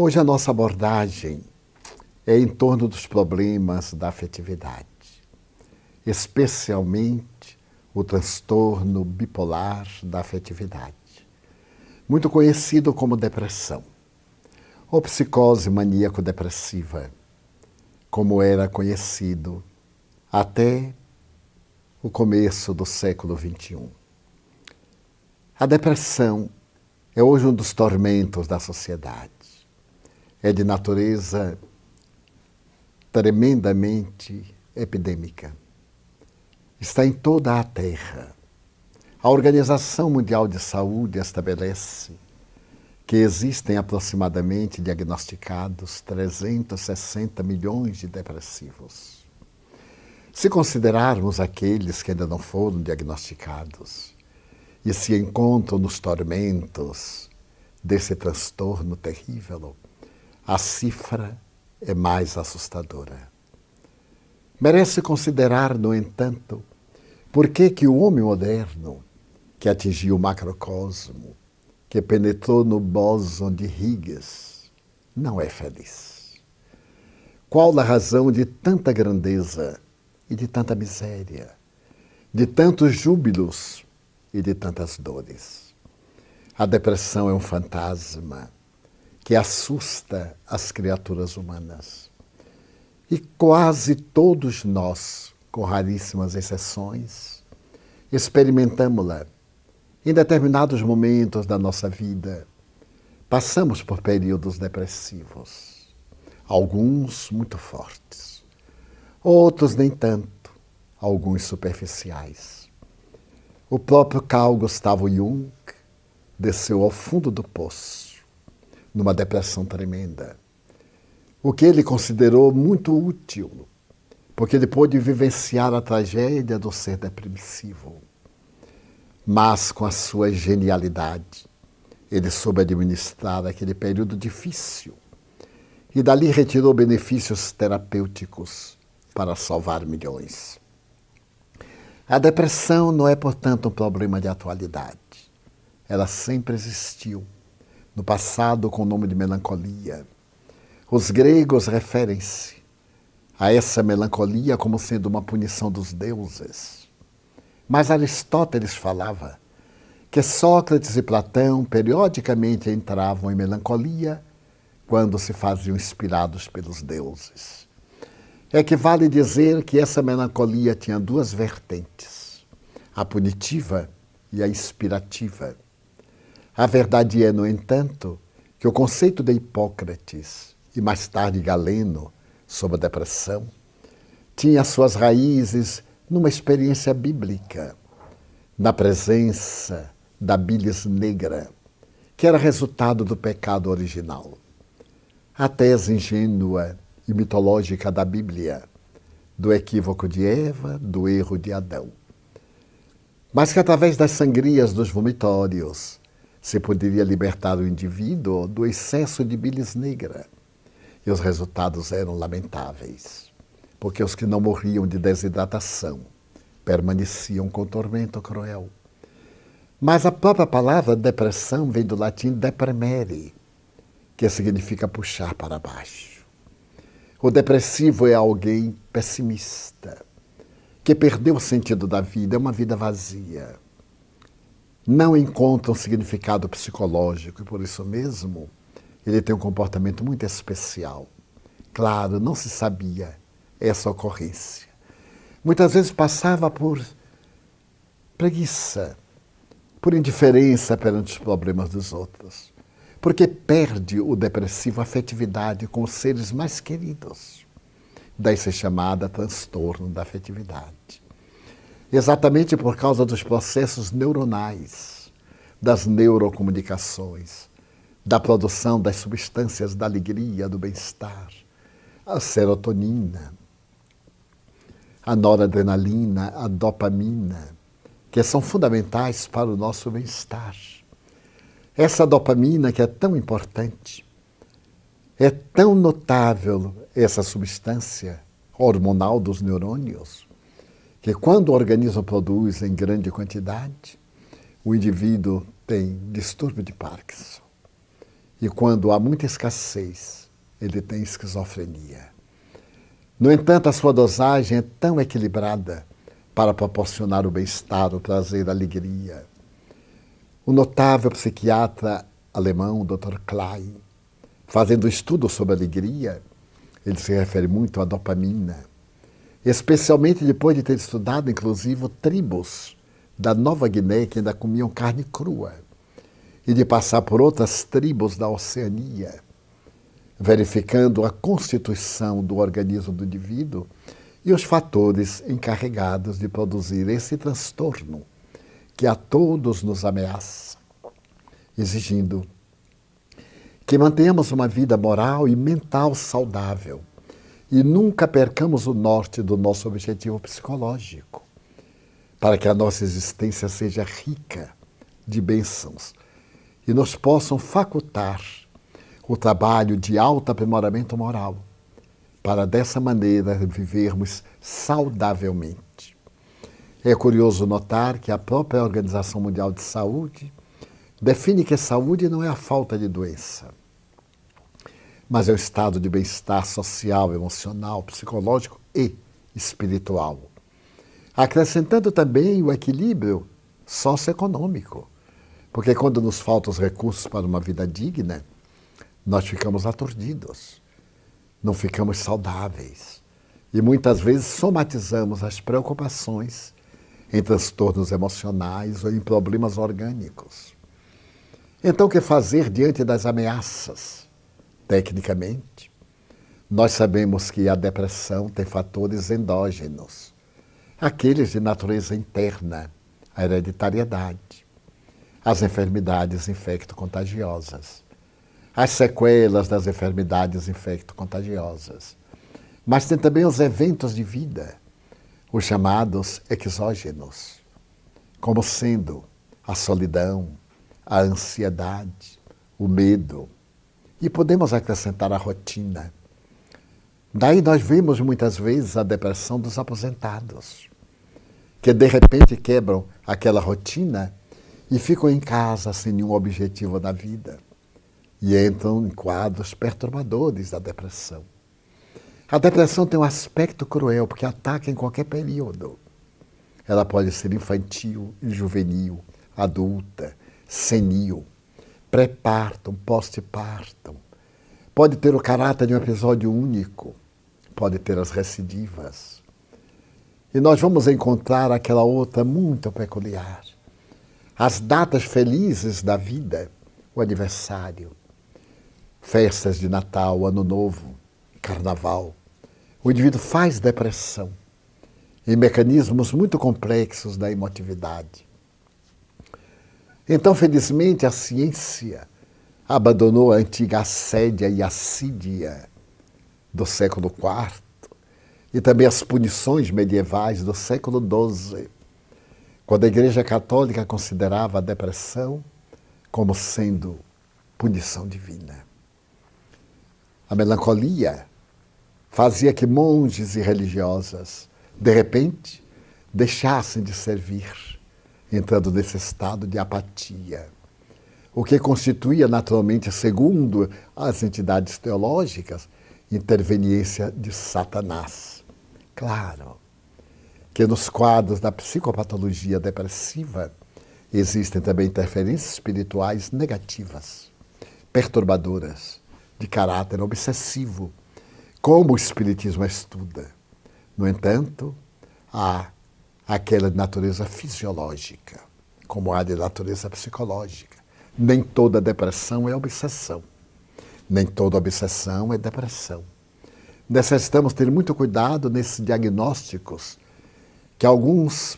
Hoje a nossa abordagem é em torno dos problemas da afetividade, especialmente o transtorno bipolar da afetividade, muito conhecido como depressão, ou psicose maníaco-depressiva, como era conhecido até o começo do século XXI. A depressão é hoje um dos tormentos da sociedade. É de natureza tremendamente epidêmica. Está em toda a Terra. A Organização Mundial de Saúde estabelece que existem aproximadamente diagnosticados 360 milhões de depressivos. Se considerarmos aqueles que ainda não foram diagnosticados e se encontram nos tormentos desse transtorno terrível, a cifra é mais assustadora. Merece considerar, no entanto, por que o homem moderno, que atingiu o macrocosmo, que penetrou no bóson de Higgs, não é feliz. Qual a razão de tanta grandeza e de tanta miséria, de tantos júbilos e de tantas dores? A depressão é um fantasma que assusta as criaturas humanas. E quase todos nós, com raríssimas exceções, experimentamos-la em determinados momentos da nossa vida. Passamos por períodos depressivos, alguns muito fortes, outros nem tanto, alguns superficiais. O próprio Carl Gustav Jung desceu ao fundo do poço, numa depressão tremenda, o que ele considerou muito útil, porque ele pôde vivenciar a tragédia do ser depressivo. Mas, com a sua genialidade, ele soube administrar aquele período difícil e dali retirou benefícios terapêuticos para salvar milhões. A depressão não é, portanto, um problema de atualidade. Ela sempre existiu, no passado com o nome de melancolia. Os gregos referem-se a essa melancolia como sendo uma punição dos deuses. Mas Aristóteles falava que Sócrates e Platão periodicamente entravam em melancolia quando se faziam inspirados pelos deuses. É que vale dizer que essa melancolia tinha duas vertentes, a punitiva e a inspirativa. A verdade é, no entanto, que o conceito de Hipócrates e mais tarde Galeno sobre a depressão tinha suas raízes numa experiência bíblica, na presença da bilis negra, que era resultado do pecado original. A tese ingênua e mitológica da Bíblia, do equívoco de Eva, do erro de Adão. Mas que através das sangrias dos vomitórios se poderia libertar o indivíduo do excesso de bilis negra. E os resultados eram lamentáveis, porque os que não morriam de desidratação permaneciam com tormento cruel. Mas a própria palavra depressão vem do latim depremere, que significa puxar para baixo. O depressivo é alguém pessimista, que perdeu o sentido da vida, é uma vida vazia. Não encontra um significado psicológico e, por isso mesmo, ele tem um comportamento muito especial. Claro, não se sabia essa ocorrência. Muitas vezes passava por preguiça, por indiferença perante os problemas dos outros, porque perde o depressivo a afetividade com os seres mais queridos. Daí ser chamada transtorno da afetividade. Exatamente por causa dos processos neuronais, das neurocomunicações, da produção das substâncias da alegria, do bem-estar, a serotonina, a noradrenalina, a dopamina, que são fundamentais para o nosso bem-estar. Essa dopamina que é tão importante, é tão notável essa substância hormonal dos neurônios, que quando o organismo produz em grande quantidade, o indivíduo tem distúrbio de Parkinson. e quando há muita escassez, ele tem esquizofrenia. No entanto, a sua dosagem é tão equilibrada para proporcionar o bem-estar, o prazer, a alegria. O notável psiquiatra alemão, Dr. Klein, fazendo estudo sobre a alegria, ele se refere muito à dopamina, especialmente depois de ter estudado, inclusive, tribos da Nova Guiné que ainda comiam carne crua, e de passar por outras tribos da Oceania, verificando a constituição do organismo do indivíduo e os fatores encarregados de produzir esse transtorno que a todos nos ameaça, exigindo que mantenhamos uma vida moral e mental saudável e nunca percamos o norte do nosso objetivo psicológico, para que a nossa existência seja rica de bênçãos e nos possam facultar o trabalho de autoaprimoramento moral, para dessa maneira vivermos saudavelmente. É curioso notar que a própria Organização Mundial de Saúde define que saúde não é a falta de doença, mas é o estado de bem-estar social, emocional, psicológico e espiritual, acrescentando também o equilíbrio socioeconômico, porque quando nos faltam os recursos para uma vida digna, nós ficamos aturdidos, não ficamos saudáveis e muitas vezes somatizamos as preocupações em transtornos emocionais ou em problemas orgânicos. Então, o que fazer diante das ameaças? Tecnicamente, nós sabemos que a depressão tem fatores endógenos, aqueles de natureza interna, a hereditariedade, as enfermidades infecto-contagiosas, as sequelas das enfermidades infecto-contagiosas. Mas tem também os eventos de vida, os chamados exógenos, como sendo a solidão, a ansiedade, o medo. E podemos acrescentar a rotina. Daí nós vemos muitas vezes a depressão dos aposentados, que de repente quebram aquela rotina e ficam em casa sem nenhum objetivo na vida. E entram em quadros perturbadores da depressão. A depressão tem um aspecto cruel, porque ataca em qualquer período. Ela pode ser infantil, juvenil, adulta, senil, pré-partum, pós-partum. Pode ter o caráter de um episódio único, pode ter as recidivas. E nós vamos encontrar aquela outra muito peculiar. As datas felizes da vida, o aniversário, festas de Natal, Ano Novo, Carnaval. O indivíduo faz depressão em mecanismos muito complexos da emotividade. Então, felizmente, a ciência abandonou a antiga assédia e assídia do século IV e também as punições medievais do século XII, quando a Igreja Católica considerava a depressão como sendo punição divina. A melancolia fazia que monges e religiosas, de repente, deixassem de servir, entrando nesse estado de apatia, o que constituía naturalmente, segundo as entidades teológicas, interveniência de Satanás. Claro que nos quadros da psicopatologia depressiva existem também interferências espirituais negativas, perturbadoras, de caráter obsessivo, como o Espiritismo estuda. No entanto, há aquela de natureza fisiológica, como há de natureza psicológica. Nem toda depressão é obsessão. Nem toda obsessão é depressão. Necessitamos ter muito cuidado nesses diagnósticos que alguns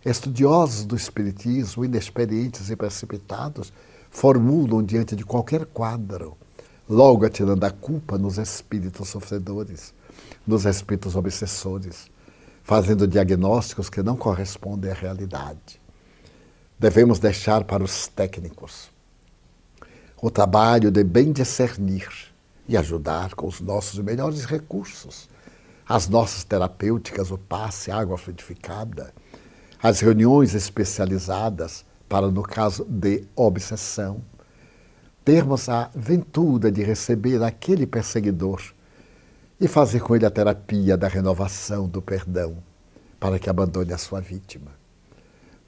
estudiosos do Espiritismo, inexperientes e precipitados, formulam diante de qualquer quadro, logo atirando a culpa nos espíritos sofredores, nos espíritos obsessores, fazendo diagnósticos que não correspondem à realidade. Devemos deixar para os técnicos o trabalho de bem discernir e ajudar com os nossos melhores recursos, as nossas terapêuticas, o passe, a água frutificada, as reuniões especializadas para, no caso de obsessão, termos a ventura de receber aquele perseguidor e fazer com ele a terapia da renovação, do perdão, para que abandone a sua vítima.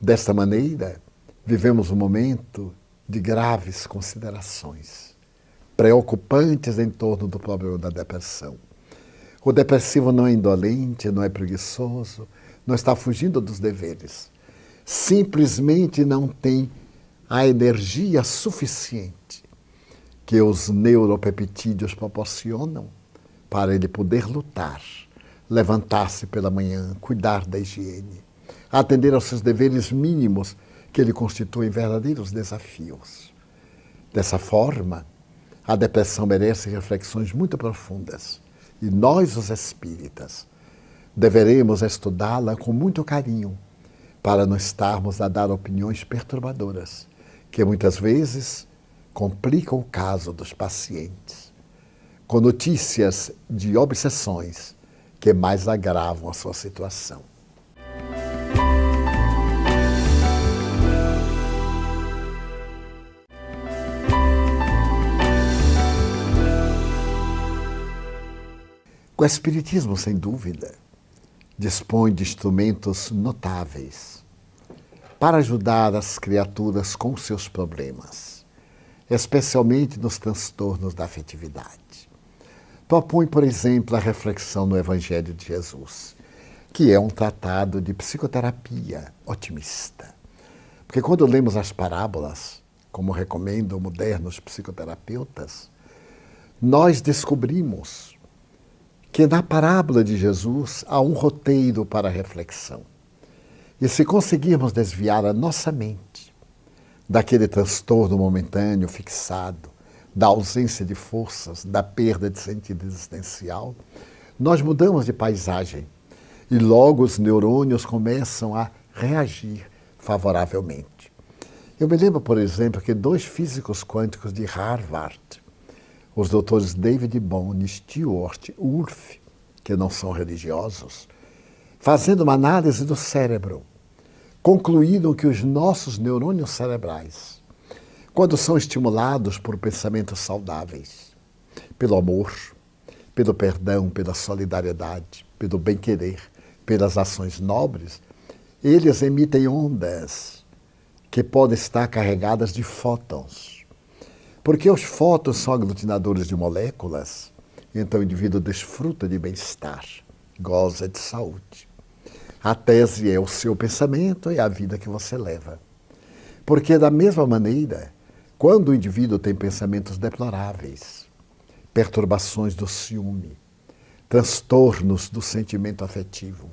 Desta maneira, vivemos um momento de graves considerações, preocupantes em torno do problema da depressão. O depressivo não é indolente, não é preguiçoso, não está fugindo dos deveres. Simplesmente não tem a energia suficiente que os neuropeptídeos proporcionam para ele poder lutar, levantar-se pela manhã, cuidar da higiene, atender aos seus deveres mínimos que lhe constituem verdadeiros desafios. Dessa forma, a depressão merece reflexões muito profundas e nós, os espíritas, deveremos estudá-la com muito carinho para não estarmos a dar opiniões perturbadoras, que muitas vezes complicam o caso dos pacientes, com notícias de obsessões que mais agravam a sua situação. O Espiritismo, sem dúvida, dispõe de instrumentos notáveis para ajudar as criaturas com seus problemas, especialmente nos transtornos da afetividade. Propõe, por exemplo, a reflexão no Evangelho de Jesus, que é um tratado de psicoterapia otimista. Porque quando lemos as parábolas, como recomendam modernos psicoterapeutas, nós descobrimos que na parábola de Jesus há um roteiro para a reflexão. E se conseguirmos desviar a nossa mente daquele transtorno momentâneo fixado, da ausência de forças, da perda de sentido existencial, nós mudamos de paisagem e logo os neurônios começam a reagir favoravelmente. Eu me lembro, por exemplo, que 2 físicos quânticos de Harvard, os doutores David Bohm e Stewart Wolf, que não são religiosos, fazendo uma análise do cérebro, concluíram que os nossos neurônios cerebrais, quando são estimulados por pensamentos saudáveis, pelo amor, pelo perdão, pela solidariedade, pelo bem-querer, pelas ações nobres, eles emitem ondas que podem estar carregadas de fótons. Porque os fótons são aglutinadores de moléculas, então o indivíduo desfruta de bem-estar, goza de saúde. A tese é o seu pensamento e a vida que você leva. Porque, da mesma maneira, quando o indivíduo tem pensamentos deploráveis, perturbações do ciúme, transtornos do sentimento afetivo,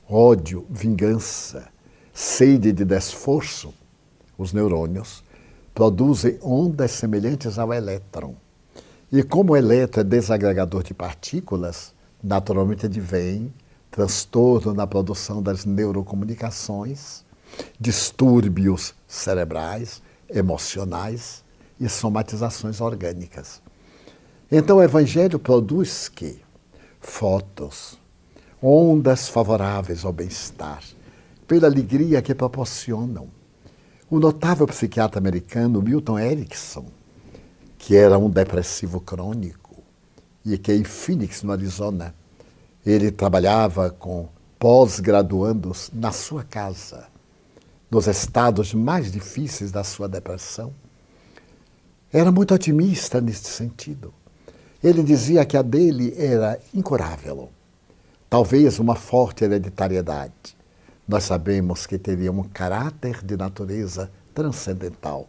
ódio, vingança, sede de desforço, os neurônios produzem ondas semelhantes ao elétron. E como o elétron é desagregador de partículas, naturalmente advém transtorno na produção das neurocomunicações, distúrbios cerebrais, emocionais e somatizações orgânicas. Então o Evangelho produz que fótons, ondas favoráveis ao bem-estar, pela alegria que proporcionam. O notável psiquiatra americano Milton Erickson, que era um depressivo crônico e que em Phoenix, no Arizona, ele trabalhava com pós-graduandos na sua casa, nos estados mais difíceis da sua depressão. Era muito otimista neste sentido. Ele dizia que a dele era incurável, talvez uma forte hereditariedade. Nós sabemos que teria um caráter de natureza transcendental.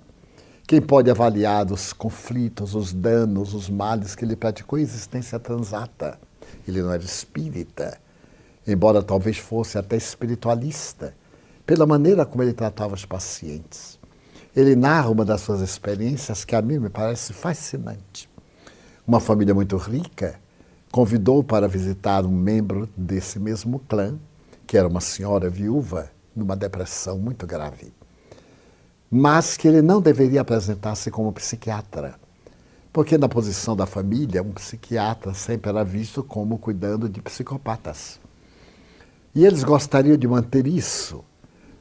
Quem pode avaliar os conflitos, os danos, os males que ele praticou em existência transata? Ele não era espírita, embora talvez fosse até espiritualista, pela maneira como ele tratava os pacientes. Ele narra uma das suas experiências que a mim me parece fascinante. Uma família muito rica convidou para visitar um membro desse mesmo clã, que era uma senhora viúva, numa depressão muito grave. Mas que ele não deveria apresentar-se como psiquiatra, porque na posição da família, um psiquiatra sempre era visto como cuidando de psicopatas. E eles gostariam de manter isso,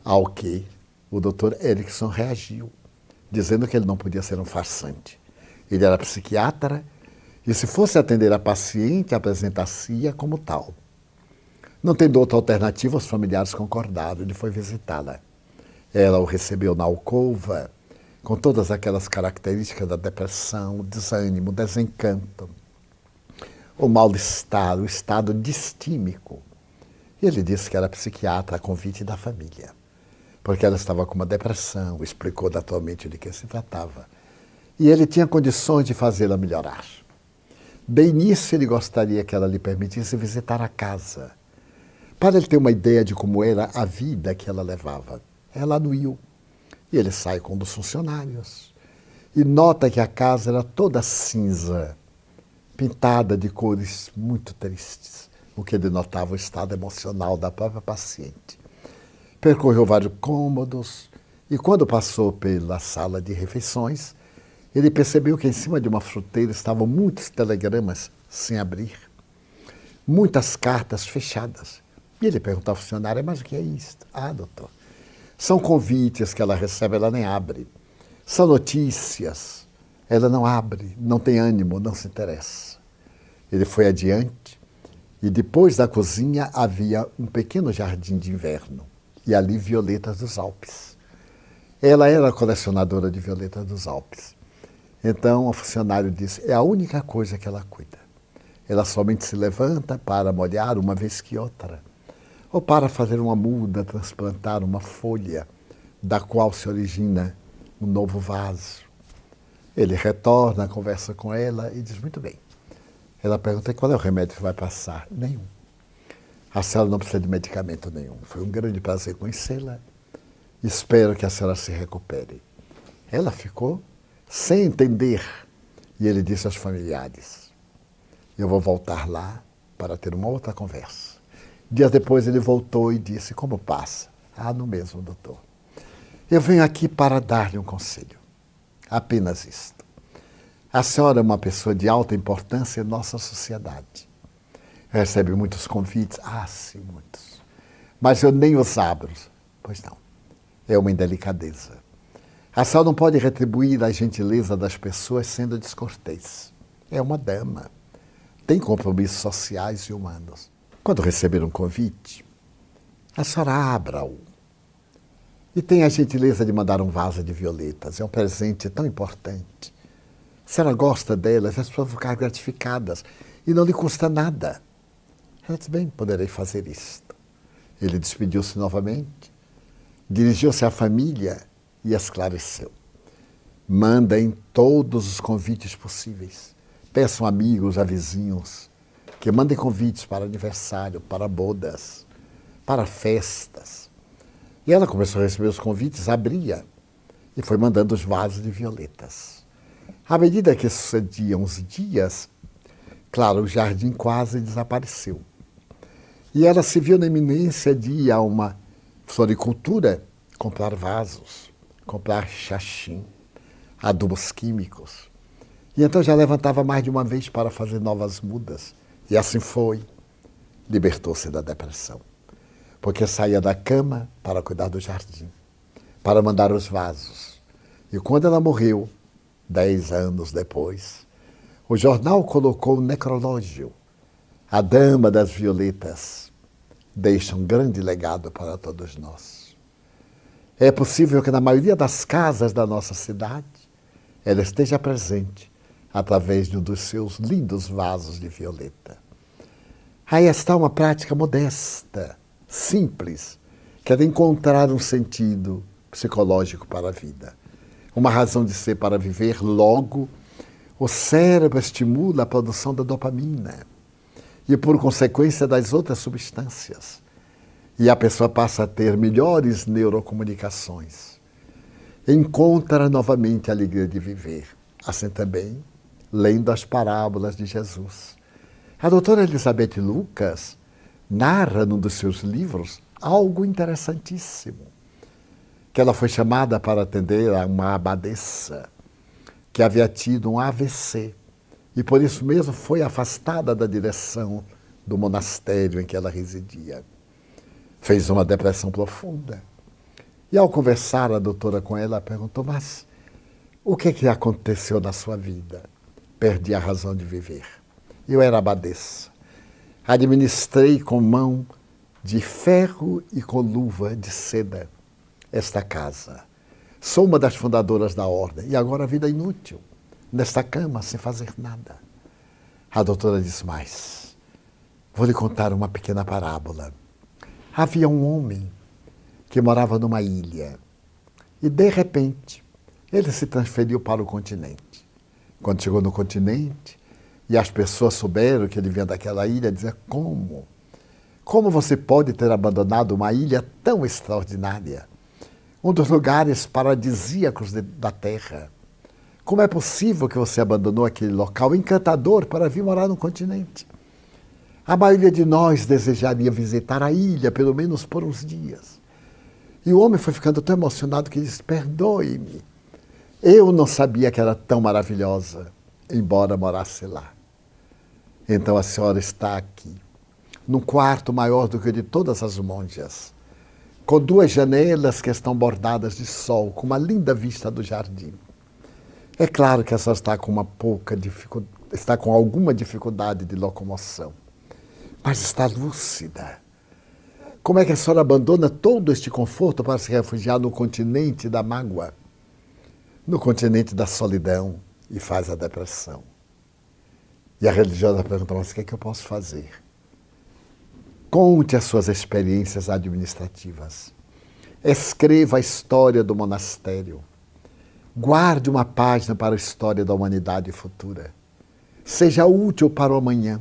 ao que o Dr. Erickson reagiu, dizendo que ele não podia ser um farsante. Ele era psiquiatra e, se fosse atender a paciente, apresentar-se-ia como tal. Não tendo outra alternativa, os familiares concordaram. Ele foi visitá-la. Ela o recebeu na alcova, com todas aquelas características da depressão, o desânimo, o desencanto, o mal-estar, o estado distímico. E ele disse que era psiquiatra a convite da família, porque ela estava com uma depressão, explicou naturalmente de que se tratava. E ele tinha condições de fazê-la melhorar. De início, ele gostaria que ela lhe permitisse visitar a casa, para ele ter uma ideia de como era a vida que ela levava. Ela anuiu. E ele sai com um dos funcionários e nota que a casa era toda cinza, pintada de cores muito tristes, o que denotava o estado emocional da própria paciente. Percorreu vários cômodos e, quando passou pela sala de refeições, ele percebeu que em cima de uma fruteira estavam muitos telegramas sem abrir, muitas cartas fechadas. E ele perguntou ao funcionário: mas o que é isto? Ah, doutor, são convites que ela recebe, ela nem abre. São notícias, ela não abre, não tem ânimo, não se interessa. Ele foi adiante e, depois da cozinha, havia um pequeno jardim de inverno e ali violetas dos Alpes. Ela era colecionadora de violetas dos Alpes. Então o funcionário disse: é a única coisa que ela cuida. Ela somente se levanta para molhar uma vez que outra, ou para fazer uma muda, transplantar uma folha, da qual se origina um novo vaso. Ele retorna, conversa com ela e diz: muito bem. Ela pergunta: qual é o remédio que vai passar? Nenhum. A senhora não precisa de medicamento nenhum. Foi um grande prazer conhecê-la. Espero que a senhora se recupere. Ela ficou sem entender. E ele disse aos familiares: eu vou voltar lá para ter uma outra conversa. Dias depois ele voltou e disse: como passa? Ah, no mesmo, doutor. Eu venho aqui para dar-lhe um conselho. Apenas isto. A senhora é uma pessoa de alta importância em nossa sociedade. Recebe muitos convites. Ah, sim, muitos. Mas eu nem os abro. Pois não. É uma indelicadeza. A senhora não pode retribuir a gentileza das pessoas sendo descortês. É uma dama. Tem compromissos sociais e humanos. Quando receber um convite, a senhora abra-o. E tenha a gentileza de mandar um vaso de violetas. É um presente tão importante. A senhora gosta delas, as pessoas vão ficar gratificadas. E não lhe custa nada. Ela disse: bem, poderei fazer isto. Ele despediu-se novamente, dirigiu-se à família e esclareceu. Mandem todos os convites possíveis. Peçam amigos, a vizinhos, que mandem convites para aniversário, para bodas, para festas. E ela começou a receber os convites, abria e foi mandando os vasos de violetas. À medida que sucediam os dias, claro, o jardim quase desapareceu. E ela se viu na iminência de ir a uma floricultura comprar vasos, comprar xaxim, adubos químicos. E então já levantava mais de uma vez para fazer novas mudas. E assim foi. Libertou-se da depressão. Porque saía da cama para cuidar do jardim, para mandar os vasos. E quando ela morreu, 10 anos depois, o jornal colocou um necrológio. A Dama das Violetas deixa um grande legado para todos nós. É possível que na maioria das casas da nossa cidade ela esteja presente através de um dos seus lindos vasos de violeta. Aí está uma prática modesta, simples, que é de encontrar um sentido psicológico para a vida. Uma razão de ser para viver. Logo, o cérebro estimula a produção da dopamina e, por consequência, das outras substâncias. E a pessoa passa a ter melhores neurocomunicações. Encontra novamente a alegria de viver. Assim também, lendo as parábolas de Jesus. A doutora Elizabeth Lucas narra num dos seus livros algo interessantíssimo, que ela foi chamada para atender a uma abadesa que havia tido um AVC e por isso mesmo foi afastada da direção do monastério em que ela residia. Fez uma depressão profunda. E ao conversar a doutora com ela, perguntou: mas O que aconteceu na sua vida? Perdi a razão de viver. Eu era abadesa. Administrei com mão de ferro e com luva de seda esta casa. Sou uma das fundadoras da ordem e agora a vida é inútil, nesta cama, sem fazer nada. A doutora diz mais. Vou lhe contar uma pequena parábola. Havia um homem que morava numa ilha e, de repente, ele se transferiu para o continente. Quando chegou no continente e as pessoas souberam que ele vinha daquela ilha, diziam, como? Como você pode ter abandonado uma ilha tão extraordinária? Um dos lugares paradisíacos da Terra. Como é possível que você abandonou aquele local encantador para vir morar no continente? A maioria de nós desejaria visitar a ilha, pelo menos por uns dias. E o homem foi ficando tão emocionado que disse, perdoe-me. Eu não sabia que era tão maravilhosa, embora morasse lá. Então a senhora está aqui, num quarto maior do que o de todas as monjas, com 2 janelas que estão bordadas de sol, com uma linda vista do jardim. É claro que a senhora está com alguma dificuldade de locomoção, mas está lúcida. Como é que a senhora abandona todo este conforto para se refugiar no continente da mágoa, no continente da solidão e faz a depressão? E a religiosa pergunta, mas o que é que eu posso fazer? Conte as suas experiências administrativas. Escreva a história do monastério. Guarde uma página para a história da humanidade futura. Seja útil para o amanhã,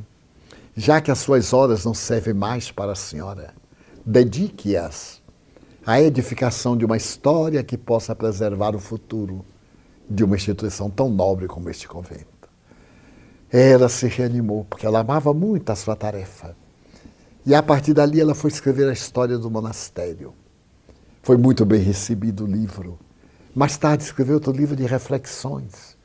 já que as suas horas não servem mais para a senhora. Dedique-as à edificação de uma história que possa preservar o futuro de uma instituição tão nobre como este convento. Ela se reanimou, porque ela amava muito a sua tarefa. E a partir dali ela foi escrever a história do monastério. Foi muito bem recebido o livro. Mais tarde escreveu outro livro de reflexões.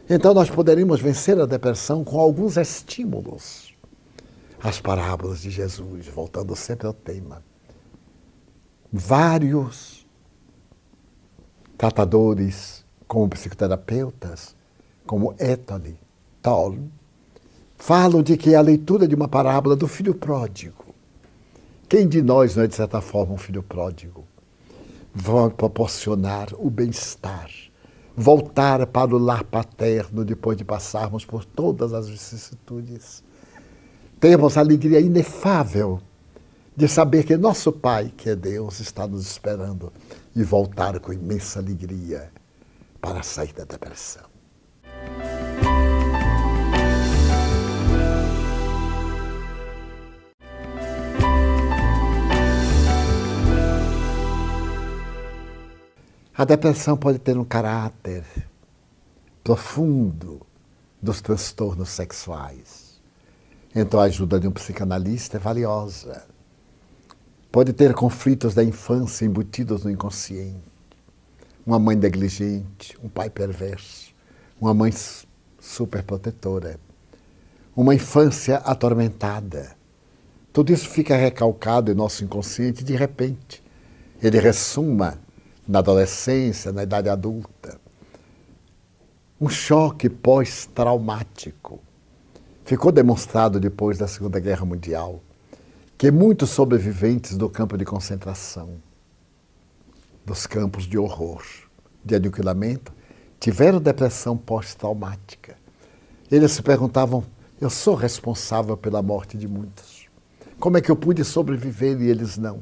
Então nós poderíamos vencer a depressão com alguns estímulos. As parábolas de Jesus, voltando sempre ao tema. Vários tratadores, como psicoterapeutas, como Ethel Tolle, falam de que é a leitura de uma parábola do filho pródigo. Quem de nós não é, de certa forma, um filho pródigo? Vai proporcionar o bem-estar, voltar para o lar paterno depois de passarmos por todas as vicissitudes. Temos a alegria inefável de saber que nosso Pai, que é Deus, está nos esperando e voltar com imensa alegria para sair da depressão. A depressão pode ter um caráter profundo dos transtornos sexuais. Então a ajuda de um psicanalista é valiosa. Pode ter conflitos da infância embutidos no inconsciente. Uma mãe negligente, um pai perverso, uma mãe superprotetora, uma infância atormentada. Tudo isso fica recalcado em nosso inconsciente e, de repente, ele ressuma na adolescência, na idade adulta. Um choque pós-traumático. Ficou demonstrado depois da Segunda Guerra Mundial que muitos sobreviventes do campo de concentração, dos campos de horror, de aniquilamento, tiveram depressão pós-traumática. Eles se perguntavam, eu sou responsável pela morte de muitos. Como é que eu pude sobreviver e eles não?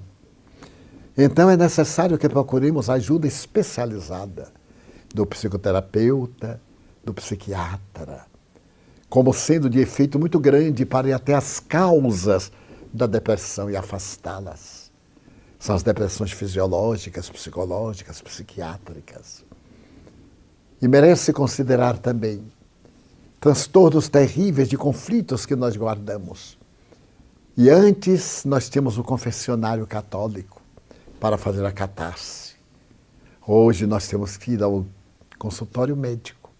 Então é necessário que procuremos ajuda especializada do psicoterapeuta, do psiquiatra, como sendo de efeito muito grande para ir até as causas da depressão e afastá-las. São as depressões fisiológicas, psicológicas, psiquiátricas. E merece considerar também transtornos terríveis de conflitos que nós guardamos. E antes nós tínhamos o confessionário católico para fazer a catarse. Hoje nós temos que ir ao consultório médico,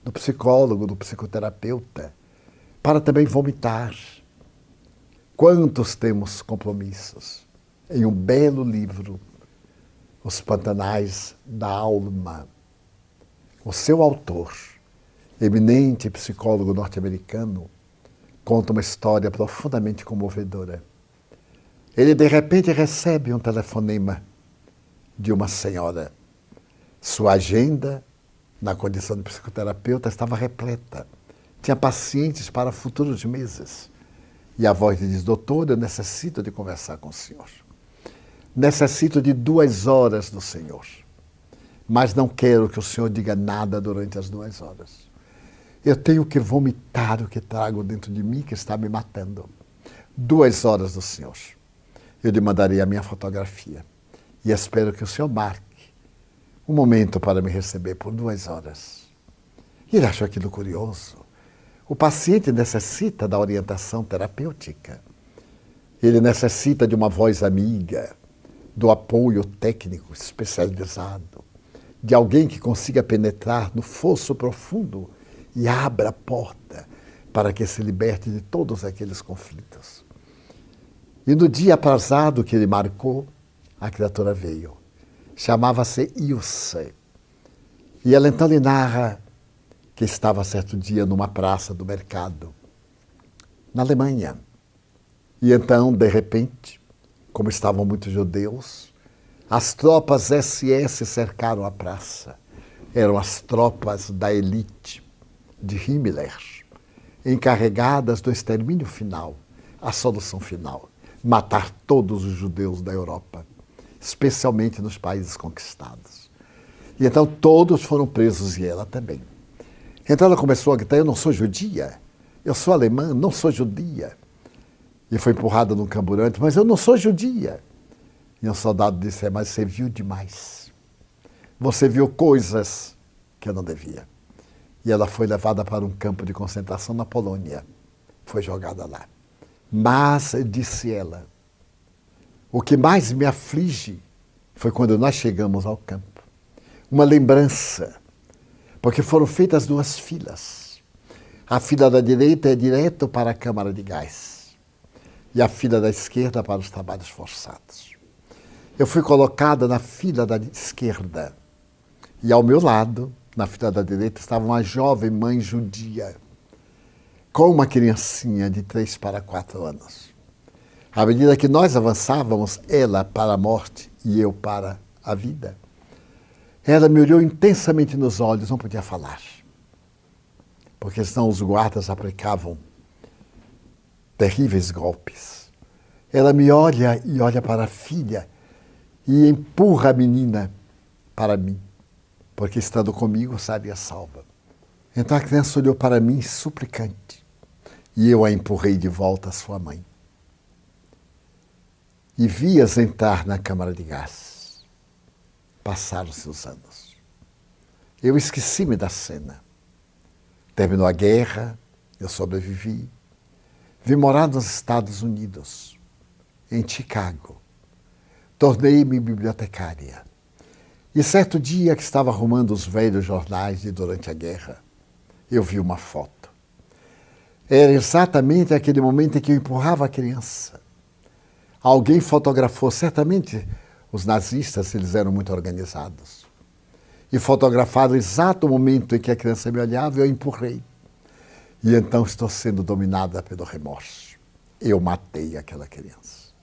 do psicólogo, do psicoterapeuta, para também vomitar. Quantos temos compromissos? Em um belo livro, Os Pantanais da Alma. O seu autor, eminente psicólogo norte-americano, conta uma história profundamente comovedora. Ele, de repente, recebe um telefonema de uma senhora. Sua agenda, na condição de psicoterapeuta, estava repleta. Tinha pacientes para futuros meses. E a voz lhe diz: doutor, eu necessito de conversar com o senhor. Necessito de 2 horas do senhor. Mas não quero que o senhor diga nada durante as 2 horas. Eu tenho que vomitar o que trago dentro de mim, que está me matando. 2 horas do senhor. Eu lhe mandarei a minha fotografia. E espero que o senhor marque um momento para me receber por 2 horas. E ele achou aquilo curioso. O paciente necessita da orientação terapêutica. Ele necessita de uma voz amiga, do apoio técnico especializado, de alguém que consiga penetrar no fosso profundo e abra a porta para que se liberte de todos aqueles conflitos. E no dia aprazado que ele marcou, a criatura veio. Chamava-se Ilse. E ela então lhe narra que estava certo dia numa praça do mercado, na Alemanha. E então, de repente, como estavam muitos judeus, as tropas SS cercaram a praça. Eram as tropas da elite de Himmler, encarregadas do extermínio final, a solução final, matar todos os judeus da Europa, especialmente nos países conquistados. E então todos foram presos e ela também. Então ela começou a gritar: eu não sou judia, eu sou alemã, não sou judia. E foi empurrada num camburante: mas eu não sou judia. E um soldado disse: mas você viu demais. Você viu coisas que eu não devia. E ela foi levada para um campo de concentração na Polônia. Foi jogada lá. Mas, disse ela, o que mais me aflige foi quando nós chegamos ao campo. Uma lembrança, porque foram feitas 2 filas. A fila da direita é direto para a câmara de gás e a fila da esquerda para os trabalhos forçados. Eu fui colocada na fila da esquerda e ao meu lado, na fila da direita, estava uma jovem mãe judia com uma criancinha de 3 para 4 anos. À medida que nós avançávamos, ela para a morte e eu para a vida, ela me olhou intensamente nos olhos, não podia falar, porque senão os guardas aplicavam terríveis golpes. Ela me olha e olha para a filha e empurra a menina para mim, porque estando comigo estaria salva. Então a criança olhou para mim suplicante e eu a empurrei de volta à sua mãe. E vi-as entrar na câmara de gás. Passaram-se os anos. Eu esqueci-me da cena. Terminou a guerra, eu sobrevivi. Vim morar nos Estados Unidos, em Chicago. Tornei-me bibliotecária. E certo dia que estava arrumando os velhos jornais de durante a guerra, eu vi uma foto. Era exatamente aquele momento em que eu empurrava a criança. Alguém fotografou, certamente os nazistas, eles eram muito organizados, e fotografaram o exato momento em que a criança me olhava e eu empurrei. E então estou sendo dominada pelo remorso. Eu matei aquela criança.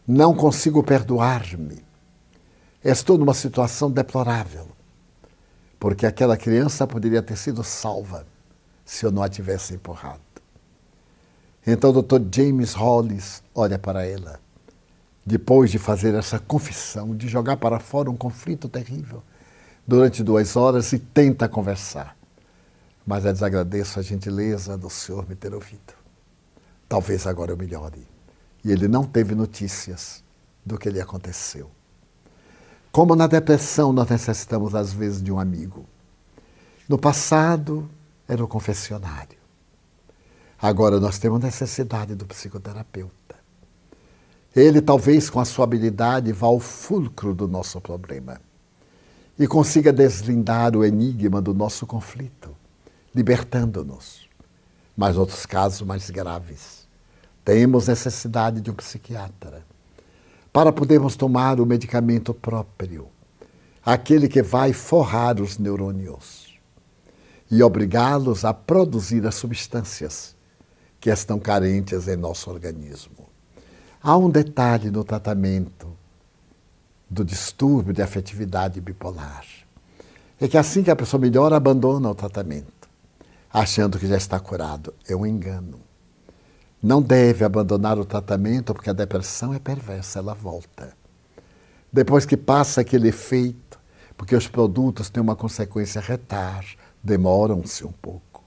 Não consigo perdoar-me. Estou numa situação deplorável, porque aquela criança poderia ter sido salva se eu não a tivesse empurrado. Então o Dr. James Hollis olha para ela, depois de fazer essa confissão, de jogar para fora um conflito terrível, durante 2 horas, e tenta conversar. Mas eu desagradeço a gentileza do senhor me ter ouvido. Talvez agora eu melhore. E ele não teve notícias do que lhe aconteceu. Como na depressão nós necessitamos às vezes de um amigo. No passado era o confessionário. Agora nós temos necessidade do psicoterapeuta. Ele talvez com a sua habilidade vá ao fulcro do nosso problema e consiga deslindar o enigma do nosso conflito, libertando-nos. Mas outros casos mais graves, temos necessidade de um psiquiatra para podermos tomar o medicamento próprio, aquele que vai forrar os neurônios e obrigá-los a produzir as substâncias que estão carentes em nosso organismo. Há um detalhe no tratamento do distúrbio de afetividade bipolar. É que assim que a pessoa melhora, abandona o tratamento, achando que já está curado. É um engano. Não deve abandonar o tratamento porque a depressão é perversa, ela volta. Depois que passa aquele efeito, porque os produtos têm uma consequência retar, demoram-se um pouco.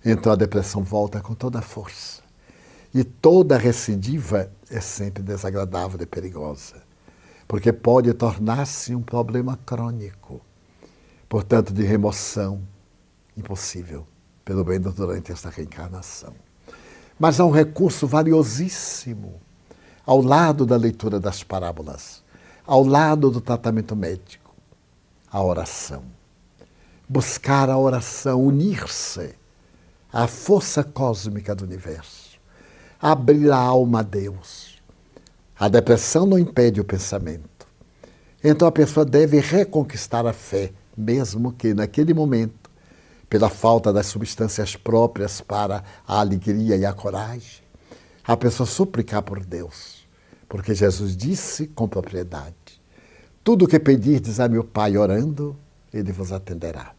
Então a depressão volta com toda a força. E toda recidiva é sempre desagradável e perigosa, porque pode tornar-se um problema crônico, portanto de remoção impossível, pelo menos durante esta reencarnação. Mas há um recurso valiosíssimo ao lado da leitura das parábolas, ao lado do tratamento médico, a oração. Buscar a oração, unir-se à força cósmica do universo, abrir a alma a Deus. A depressão não impede o pensamento. Então a pessoa deve reconquistar a fé, mesmo que naquele momento, pela falta das substâncias próprias para a alegria e a coragem, a pessoa suplicar por Deus, porque Jesus disse com propriedade: tudo o que pedirdes a meu Pai orando, Ele vos atenderá.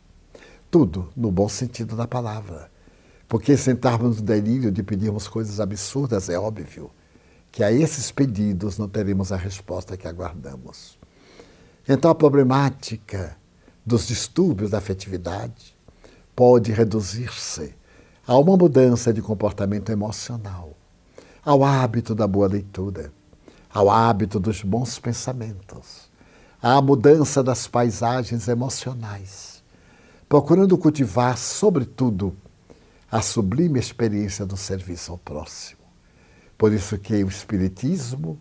Tudo no bom sentido da palavra, porque se entrarmos no delírio de pedirmos coisas absurdas, é óbvio que a esses pedidos não teremos a resposta que aguardamos. Então a problemática dos distúrbios da afetividade pode reduzir-se a uma mudança de comportamento emocional, ao hábito da boa leitura, ao hábito dos bons pensamentos, à mudança das paisagens emocionais, procurando cultivar, sobretudo, a sublime experiência do serviço ao próximo. Por isso que o Espiritismo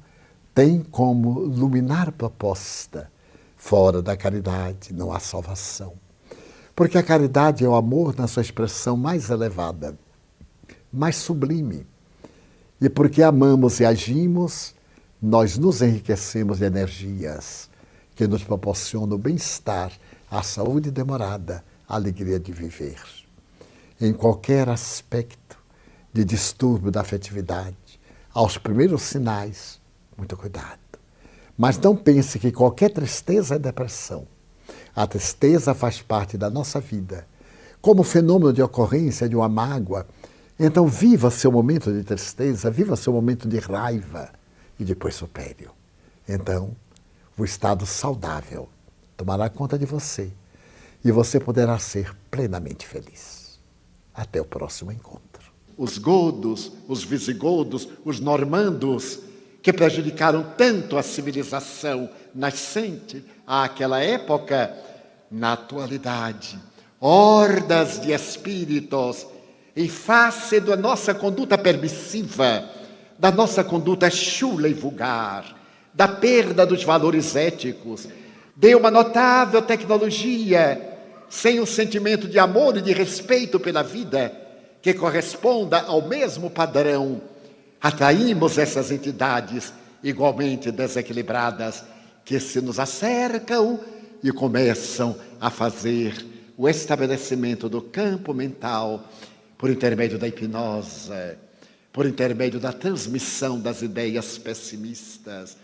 tem como luminar proposta: fora da caridade não há salvação. Porque a caridade é o amor na sua expressão mais elevada, mais sublime. E porque amamos e agimos, nós nos enriquecemos de energias que nos proporcionam o bem-estar, a saúde demorada, a alegria de viver. Em qualquer aspecto de distúrbio da afetividade, aos primeiros sinais, muito cuidado. Mas não pense que qualquer tristeza é depressão. A tristeza faz parte da nossa vida, como fenômeno de ocorrência de uma mágoa. Então viva seu momento de tristeza, viva seu momento de raiva e depois supere-o. Então, o estado saudável tomará conta de você e você poderá ser plenamente feliz. Até o próximo encontro. Os godos, os visigodos, os normandos, que prejudicaram tanto a civilização nascente àquela época, na atualidade, hordas de espíritos, em face da nossa conduta permissiva, da nossa conduta chula e vulgar, da perda dos valores éticos, de uma notável tecnologia, sem o sentimento de amor e de respeito pela vida, que corresponda ao mesmo padrão, atraímos essas entidades igualmente desequilibradas, que se nos acercam e começam a fazer o estabelecimento do campo mental por intermédio da hipnose, por intermédio da transmissão das ideias pessimistas,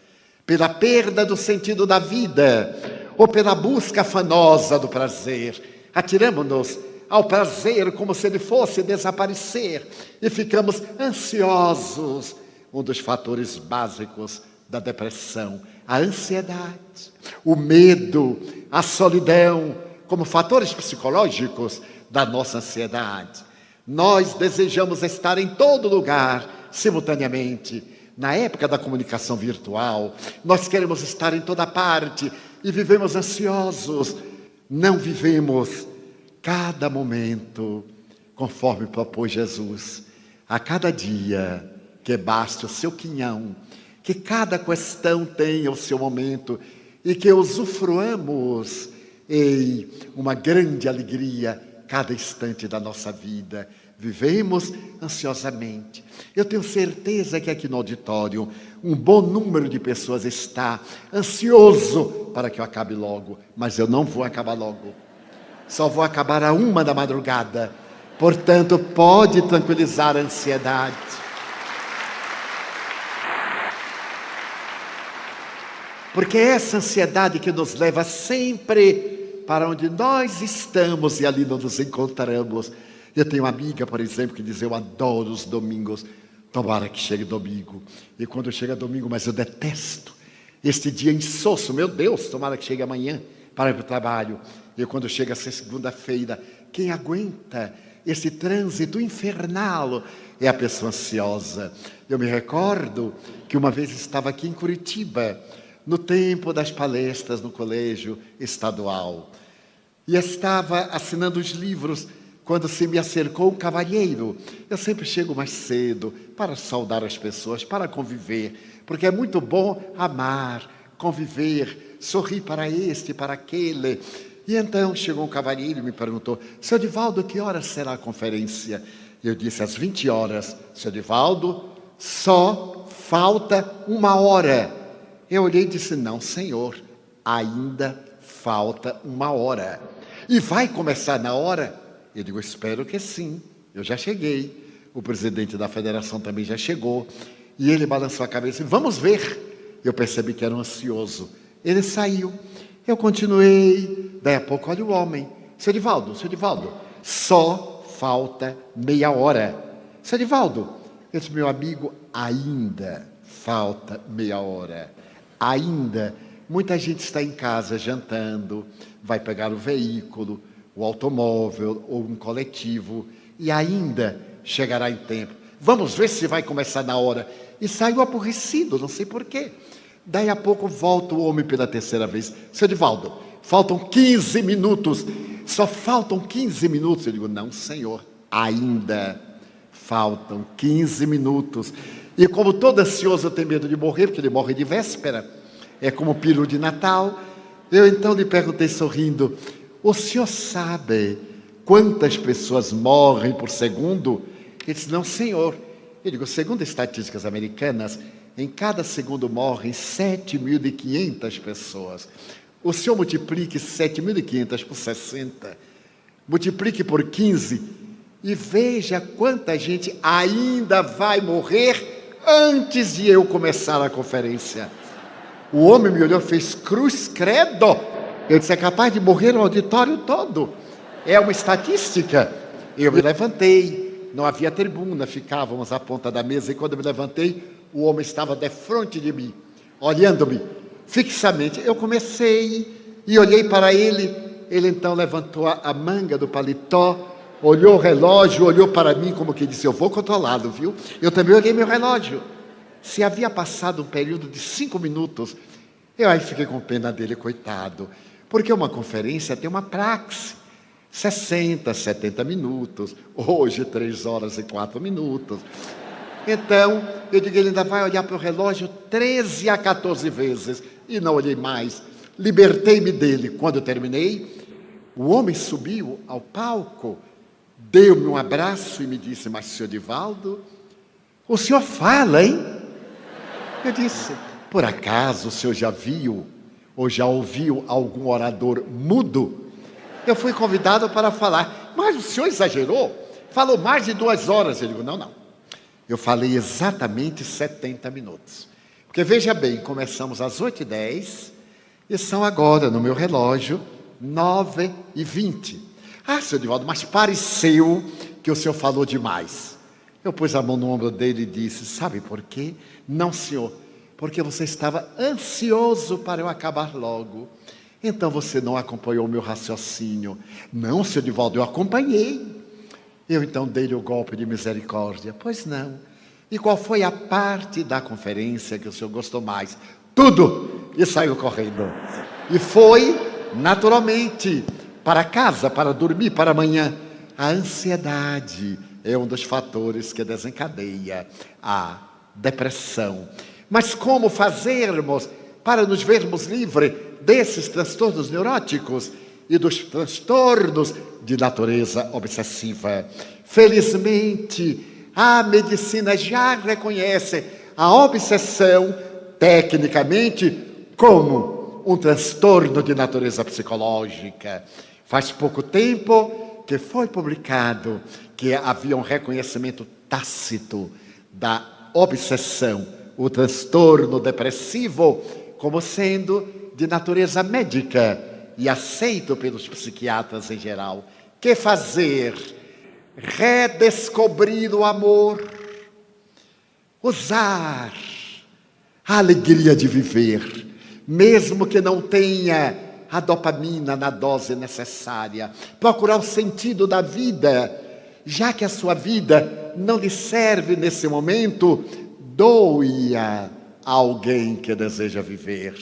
pela perda do sentido da vida ou pela busca afanosa do prazer. Atiramos-nos ao prazer como se ele fosse desaparecer e ficamos ansiosos. Um dos fatores básicos da depressão, a ansiedade, o medo, a solidão, como fatores psicológicos da nossa ansiedade. Nós desejamos estar em todo lugar, simultaneamente. Na época da comunicação virtual, nós queremos estar em toda parte e vivemos ansiosos. Não vivemos cada momento conforme propôs Jesus. A cada dia que baste o seu quinhão, que cada questão tenha o seu momento e que usufruamos em uma grande alegria cada instante da nossa vida, Vivemos ansiosamente. Eu tenho certeza que aqui no auditório um bom número de pessoas está ansioso para que eu acabe logo, mas eu não vou acabar logo. Só vou acabar à 1 da madrugada. Portanto, pode tranquilizar a ansiedade. Porque é essa ansiedade que nos leva sempre para onde nós estamos e ali não nos encontramos. Eu tenho uma amiga, por exemplo, que diz: eu adoro os domingos, tomara que chegue domingo. E quando chega domingo, mas eu detesto este dia insosso, meu Deus, tomara que chegue amanhã para ir para o trabalho. E quando chega segunda-feira, quem aguenta esse trânsito infernal é a pessoa ansiosa. Eu me recordo que uma vez estava aqui em Curitiba, no tempo das palestras no colégio estadual, e estava assinando os livros quando se me acercou um cavalheiro. Eu sempre chego mais cedo para saudar as pessoas, para conviver, porque é muito bom amar, conviver, sorrir para este, para aquele. E então chegou um cavalheiro e me perguntou: seu Divaldo, que horas será a conferência? Eu disse: às 20 horas. Seu Divaldo, só falta 1 hora. Eu olhei e disse: não, senhor, ainda falta 1 hora. E vai começar na hora? Eu digo: espero que sim, eu já cheguei. O presidente da federação também já chegou. E ele balançou a cabeça e: vamos ver. Eu percebi que era um ansioso. Ele saiu. Eu continuei. Daí a pouco, olha o homem: seu Divaldo, só falta meia hora. Seu Divaldo, eu disse: meu amigo, ainda falta meia hora. Ainda. Muita gente está em casa jantando, vai pegar o veículo, o automóvel ou um coletivo, e ainda chegará em tempo. Vamos ver se vai começar na hora. E saiu aborrecido, não sei porquê. Daí a pouco volta o homem pela terceira vez: seu Divaldo, faltam 15 minutos. Só faltam 15 minutos. Eu digo: não, senhor, ainda faltam 15 minutos. E como todo ansioso tem medo de morrer, porque ele morre de véspera, é como o peru de Natal, eu então lhe perguntei sorrindo: o senhor sabe quantas pessoas morrem por segundo? Ele disse: não, senhor. Eu digo: segundo estatísticas americanas, em cada segundo morrem 7.500 pessoas. O senhor multiplique 7.500 por 60, multiplique por 15 e veja quanta gente ainda vai morrer antes de eu começar a conferência. O homem me olhou, fez cruz credo. Eu disse: é capaz de morrer o auditório todo. É uma estatística. Eu me levantei, não havia tribuna, ficávamos à ponta da mesa, e quando eu me levantei, o homem estava de frente de mim, olhando-me fixamente. Eu comecei e olhei para ele. Ele então levantou a manga do paletó, olhou o relógio, olhou para mim como que disse: eu vou controlá-lo, viu? Eu também olhei meu relógio. Se havia passado um período de 5 minutos, eu aí fiquei com pena dele, coitado. Porque uma conferência tem uma praxe, 60, 70 minutos, hoje 3 horas e 4 minutos. Então, eu digo: ele ainda vai olhar para o relógio 13 a 14 vezes. E não olhei mais, libertei-me dele. Quando eu terminei, o homem subiu ao palco, deu-me um abraço e me disse: mas, senhor Divaldo, o senhor fala, hein? Eu disse: por acaso o senhor já viu ou já ouviu algum orador mudo? Eu fui convidado para falar. Mas o senhor exagerou, falou mais de 2 horas. Eu digo: não, eu falei exatamente 70 minutos. Porque veja bem, começamos às 8h10 e são agora, no meu relógio, 9h20. Ah, senhor Divaldo, mas pareceu que o senhor falou demais. Eu pus a mão no ombro dele e disse: sabe por quê? Não, senhor, porque você estava ansioso para eu acabar logo. Então você não acompanhou o meu raciocínio. Não, senhor Divaldo, eu acompanhei. Eu então dei-lhe o golpe de misericórdia. Pois não. E qual foi a parte da conferência que o senhor gostou mais? Tudo! E saiu correndo. E foi, naturalmente, para casa, para dormir, para amanhã. A ansiedade é um dos fatores que desencadeia a depressão. Mas como fazermos para nos vermos livres desses transtornos neuróticos? e dos transtornos de natureza obsessiva. Felizmente, a medicina já reconhece a obsessão, tecnicamente, como um transtorno de natureza psicológica. Faz pouco tempo que foi publicado que havia um reconhecimento tácito da obsessão, o transtorno depressivo, como sendo de natureza médica e aceito pelos psiquiatras em geral. Que fazer? Redescobrir o amor, usar a alegria de viver, mesmo que não tenha a dopamina na dose necessária, procurar o sentido da vida, já que a sua vida não lhe serve nesse momento, doe-a a alguém que deseja viver.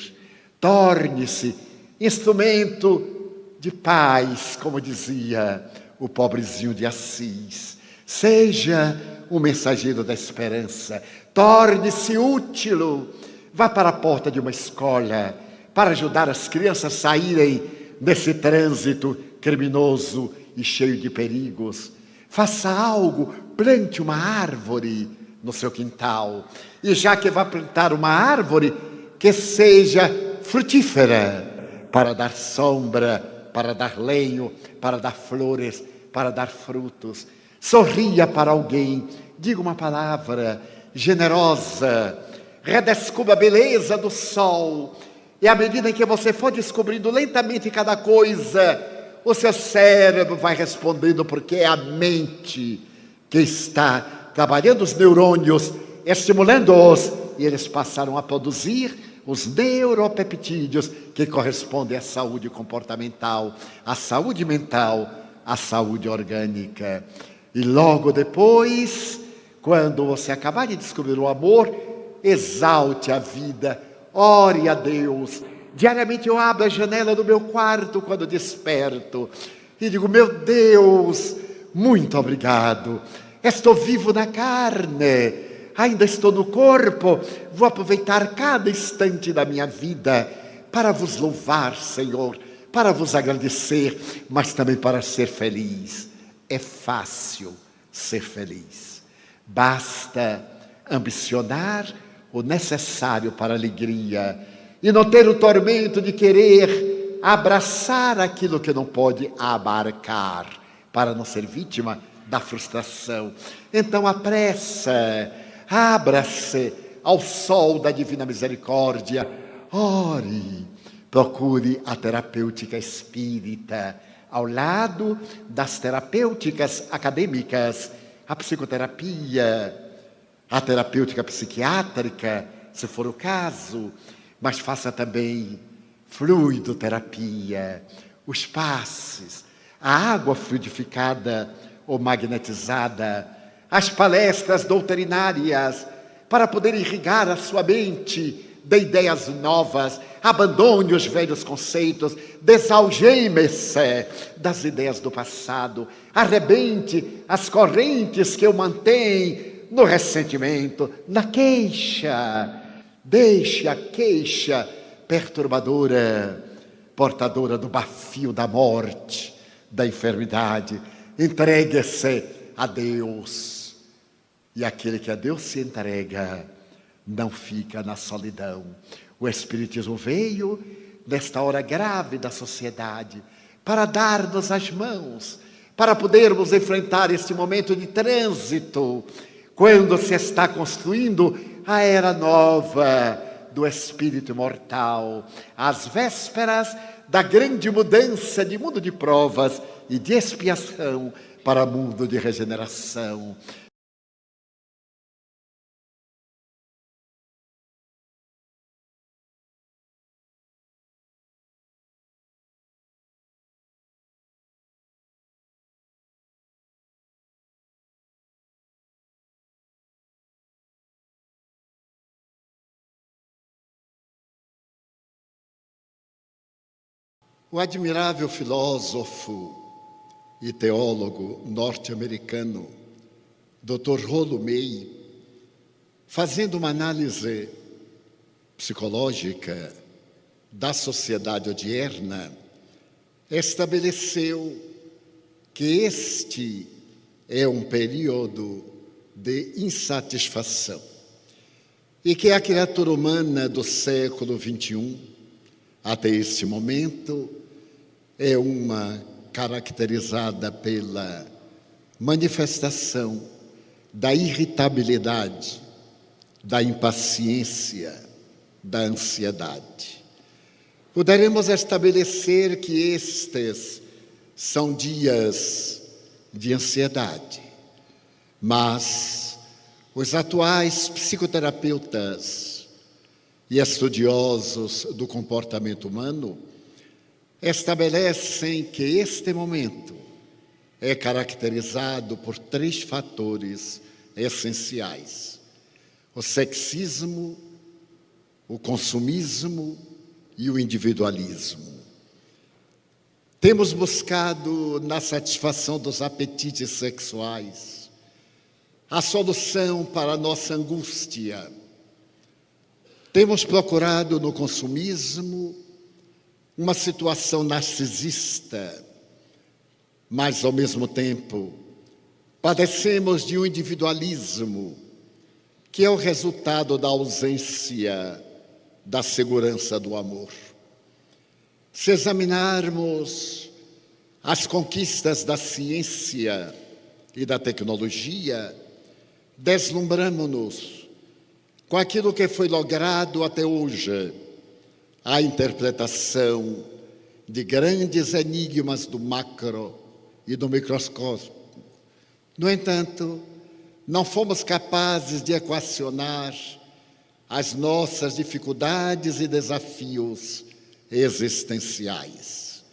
Torne-se instrumento de paz, como dizia o pobrezinho de Assis. Seja um mensageiro da esperança. Torne-se útil. Vá para a porta de uma escola para ajudar as crianças a saírem desse trânsito criminoso e cheio de perigos. Faça algo, plante uma árvore no seu quintal. E já que vai plantar uma árvore, que seja frutífera, para dar sombra, para dar lenho, para dar flores, para dar frutos. Sorria para alguém, diga uma palavra generosa, redescubra a beleza do sol. E à medida em que você for descobrindo lentamente cada coisa, o seu cérebro vai respondendo, porque é a mente que está trabalhando os neurônios, estimulando-os, e eles passaram a produzir os neuropeptídeos que correspondem à saúde comportamental, à saúde mental, à saúde orgânica. E logo depois, quando você acabar de descobrir o amor, exalte a vida, ore a Deus. Diariamente eu abro a janela do meu quarto quando desperto e digo: meu Deus, muito obrigado. Estou vivo na carne, ainda estou no corpo. Vou aproveitar cada instante da minha vida para vos louvar, Senhor, para vos agradecer, mas também para ser feliz. É fácil ser feliz. Basta ambicionar o necessário para a alegria e não ter o tormento de querer abraçar aquilo que não pode abarcar, para não ser vítima da frustração. Então apressa, abra-se ao sol da divina misericórdia, ore, procure a terapêutica espírita, ao lado das terapêuticas acadêmicas, a psicoterapia, a terapêutica psiquiátrica, se for o caso, mas faça também fluidoterapia, os passes, a água fluidificada ou magnetizada, as palestras doutrinárias, para poder irrigar a sua mente de ideias novas. Abandone os velhos conceitos, desalgeme-se das ideias do passado, arrebente as correntes que o mantêm no ressentimento, na queixa. Deixe a queixa perturbadora, portadora do bafio da morte, da enfermidade. Entregue-se a Deus. E aquele que a Deus se entrega não fica na solidão. O Espiritismo veio nesta hora grave da sociedade para dar-nos as mãos, para podermos enfrentar este momento de trânsito, quando se está construindo a era nova do espírito imortal, às vésperas da grande mudança de mundo de provas e de expiação para mundo de regeneração. O admirável filósofo e teólogo norte-americano, Dr. Rollo May, fazendo uma análise psicológica da sociedade odierna, estabeleceu que este é um período de insatisfação e que a criatura humana do século XXI, até este momento, é uma caracterizada pela manifestação da irritabilidade, da impaciência, da ansiedade. Poderemos estabelecer que estes são dias de ansiedade, mas os atuais psicoterapeutas e estudiosos do comportamento humano estabelecem que este momento é caracterizado por 3 fatores essenciais: o sexismo, o consumismo e o individualismo. Temos buscado na satisfação dos apetites sexuais a solução para a nossa angústia. Temos procurado no consumismo uma situação narcisista, mas ao mesmo tempo padecemos de um individualismo que é o resultado da ausência da segurança do amor. Se examinarmos as conquistas da ciência e da tecnologia, deslumbramo-nos com aquilo que foi logrado até hoje, a interpretação de grandes enigmas do macro e do microscópio. No entanto, não fomos capazes de equacionar as nossas dificuldades e desafios existenciais.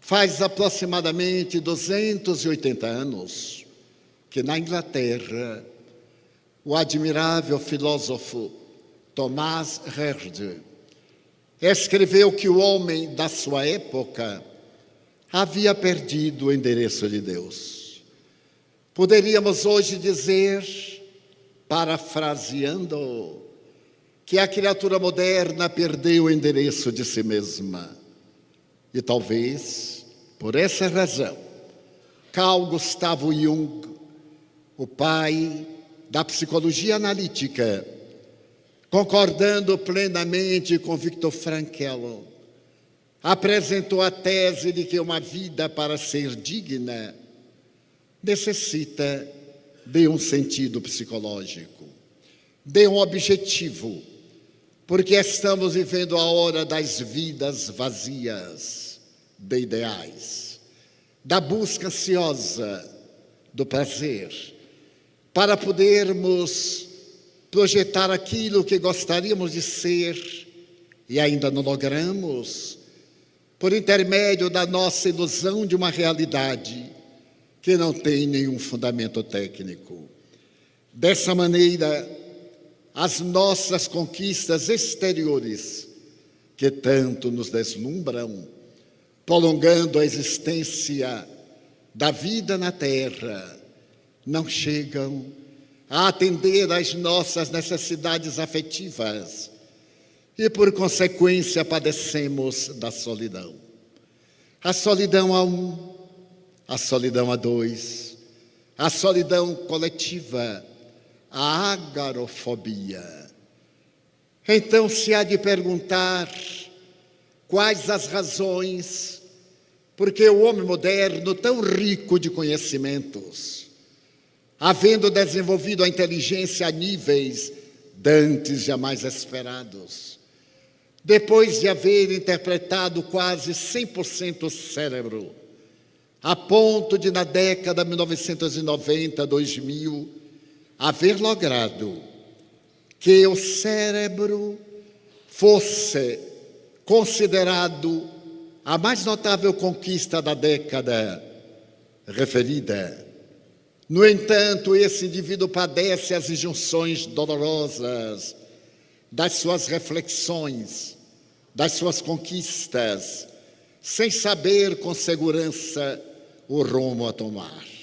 Faz aproximadamente 280 anos que na Inglaterra o admirável filósofo Thomas Hardy escreveu que o homem da sua época havia perdido o endereço de Deus. Poderíamos hoje dizer, parafraseando, que a criatura moderna perdeu o endereço de si mesma. E talvez, por essa razão, Carl Gustav Jung, o pai da psicologia analítica, concordando plenamente com Viktor Frankl, apresentou a tese de que uma vida, para ser digna, necessita de um sentido psicológico, de um objetivo, porque estamos vivendo a hora das vidas vazias de ideais, da busca ansiosa do prazer, para podermos projetar aquilo que gostaríamos de ser e ainda não logramos, por intermédio da nossa ilusão de uma realidade que não tem nenhum fundamento técnico. Dessa maneira, as nossas conquistas exteriores, que tanto nos deslumbram, prolongando a existência da vida na Terra, não chegam a atender às nossas necessidades afetivas e, por consequência, padecemos da solidão. A solidão a um, a solidão a dois, a solidão coletiva, a agorafobia. Então se há de perguntar quais as razões porque o homem moderno, tão rico de conhecimentos, havendo desenvolvido a inteligência a níveis dantes jamais esperados, depois de haver interpretado quase 100% o cérebro, a ponto de, na década de 1990, 2000, haver logrado que o cérebro fosse considerado a mais notável conquista da década referida. No entanto, esse indivíduo padece as injunções dolorosas das suas reflexões, das suas conquistas, sem saber com segurança o rumo a tomar.